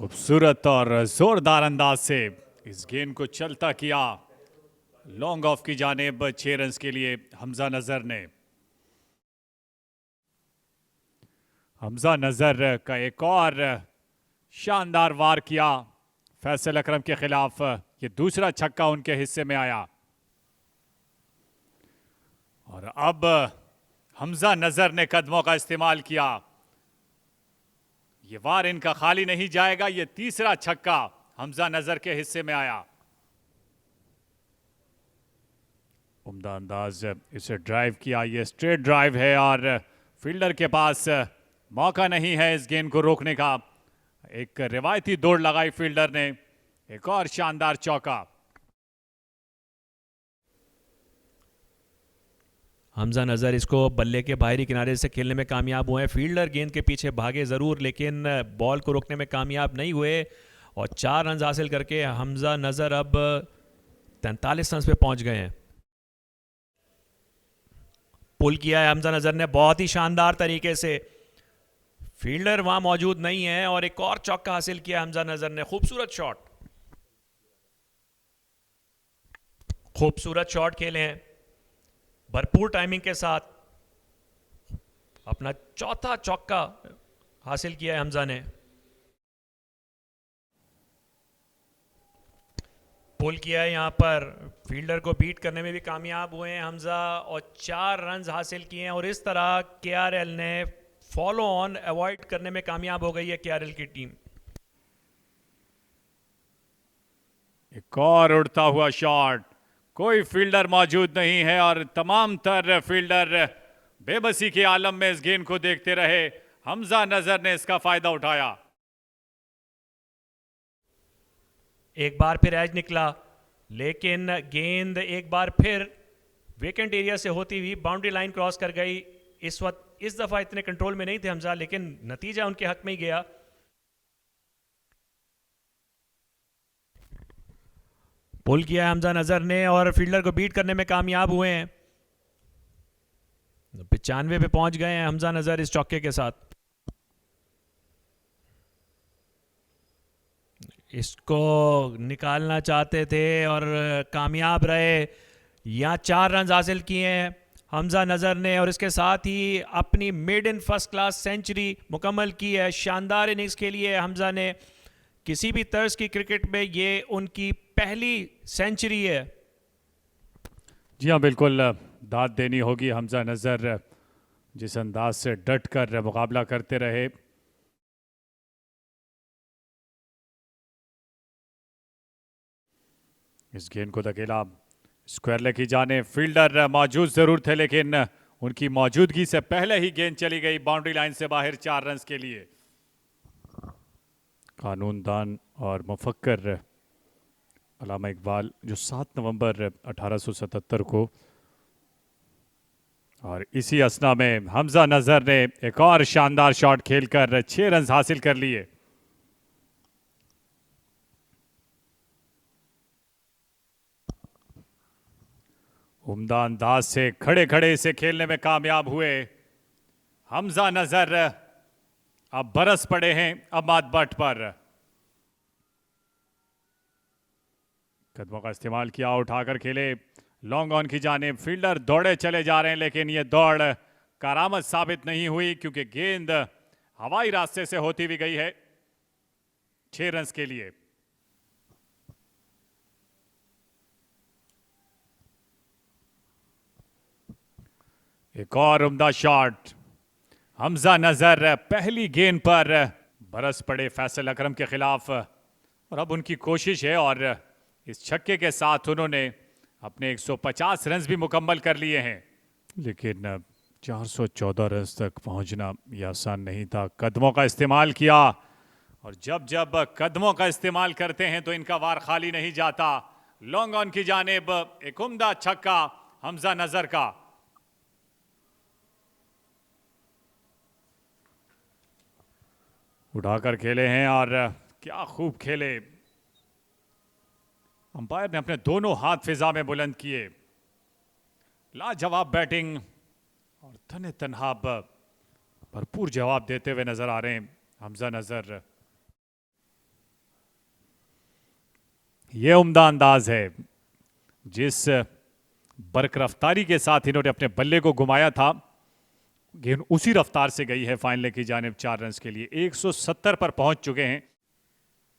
खूबसूरत और जोरदार अंदाज से इस गेंद को चलता किया लॉन्ग ऑफ की जानिब 6 रन के लिए हमजा नजर ने। हमजा नजर का एक और शानदार वार किया फैसल अकरम के खिलाफ। ये दूसरा छक्का उनके हिस्से में आया और अब हमजा नजर ने कदमों का इस्तेमाल किया। ये वार इनका खाली नहीं जाएगा। ये तीसरा छक्का हमजा नजर के हिस्से में आया। उम्दा अंदाज इसे ड्राइव किया। ये स्ट्रेट ड्राइव है और फील्डर के पास मौका नहीं है इस गेंद को रोकने का। एक रिवायती दौड़ लगाई फील्डर ने। एक और शानदार चौका। हमजा नज़र इसको बल्ले के बाहरी किनारे से खेलने में कामयाब हुए। फील्डर गेंद के पीछे भागे ज़रूर लेकिन बॉल को रोकने में कामयाब नहीं हुए और 4 रन हासिल करके हमजा नज़र अब 43 रन पे पहुंच गए हैं। पुल किया है हमजा नज़र ने बहुत ही शानदार तरीके से। फील्डर वहां मौजूद नहीं है और एक और चौका हासिल किया हमजा नज़र ने। खूबसूरत शॉट, खूबसूरत शॉट खेले हैं भरपूर टाइमिंग के साथ। अपना चौथा चौका हासिल किया है हमजा ने। पुल किया है यहां पर। फील्डर को बीट करने में भी कामयाब हुए हैं हमजा और 4 रन हासिल किए हैं और इस तरह केआरएल ने फॉलो ऑन अवॉइड करने में कामयाब हो गई है केआरएल की टीम। एक और उड़ता हुआ शॉट। कोई फील्डर मौजूद नहीं है और तमाम तर फील्डर बेबसी के आलम में इस गेंद को देखते रहे। हमजा नजर ने इसका फायदा उठाया। एक बार फिर एज निकला लेकिन गेंद एक बार फिर वेकेंट एरिया से होती हुई बाउंड्री लाइन क्रॉस कर गई। इस दफा इतने कंट्रोल में नहीं थे हमजा लेकिन नतीजा उनके हक में ही गया। पुल किया है हमजा नजर ने और फील्डर को बीट करने में कामयाब हुए हैं। 95 पे पहुंच गए हैं हमजा नजर इस चौके के साथ। इसको निकालना चाहते थे और कामयाब रहे। यहाँ 4 रन हासिल किए हैं हमजा नजर ने और इसके साथ ही अपनी maiden first class century मुकम्मल की है। शानदार इनिंग्स के लिए हमजा ने किसी भी तर्ज की क्रिकेट में ये उनकी पहली सेंचुरी है। जी हाँ, बिल्कुल दाद देनी होगी। हमजा नजर जिस अंदाज से डट कर मुकाबला करते रहे। इस गेंद को धकेला स्क्वायर लेग की जाने। फील्डर मौजूद जरूर थे लेकिन उनकी मौजूदगी से पहले ही गेंद चली गई बाउंड्री लाइन से बाहर 4 रन के लिए। कानूनदान और मुफक्कर अल्लामा इकबाल जो 7 नवंबर 1877 को और इसी असना में हमजा नजर ने एक और शानदार शॉट खेलकर 6 रन हासिल कर लिए। उम्दा अंदाज से खड़े खड़े इसे खेलने में कामयाब हुए हमजा नजर। अब बरस पड़े हैं अमाद भट्ट पर। कदमों का इस्तेमाल किया, उठाकर खेले लॉन्ग ऑन की जानिब। फील्डर दौड़े चले जा रहे हैं लेकिन यह दौड़ करामत साबित नहीं हुई क्योंकि गेंद हवाई रास्ते से होती हुई गई है 6 रन के लिए। एक और उम्दा शॉट। हमजा नजर पहली गेंद पर बरस पड़े फैसल अकरम के खिलाफ और अब उनकी कोशिश है और इस छक्के के साथ उन्होंने अपने 150 रन भी मुकम्मल कर लिए हैं लेकिन 414 रन तक पहुंचना यह आसान नहीं था। कदमों का इस्तेमाल किया और जब जब कदमों का इस्तेमाल करते हैं तो इनका वार खाली नहीं जाता। लॉन्ग ऑन की जानिब एक उम्दा छक्का हमजा नजर का। उठाकर खेले हैं और क्या खूब खेले। अंपायर ने अपने दोनों हाथ फिजा में बुलंद किए। लाजवाब बैटिंग और तने तनहा भरपूर जवाब देते हुए नजर आ रहे हैं हमजा नजर। ये उम्दा अंदाज है, जिस बरक रफ्तारी के साथ इन्होंने अपने बल्ले को घुमाया था, गेंद उसी रफ्तार से गई है फाइनल की जानिब 4 रन के लिए। 170 पर पहुंच चुके हैं।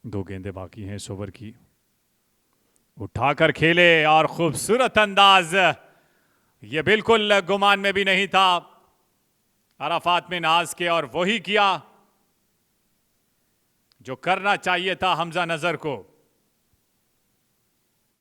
2 गेंदें बाकी हैं इस ओवर की। उठाकर खेले और खूबसूरत अंदाज, ये बिल्कुल गुमान में भी नहीं था अराफात में नाज के, और वही किया जो करना चाहिए था हमजा नजर को।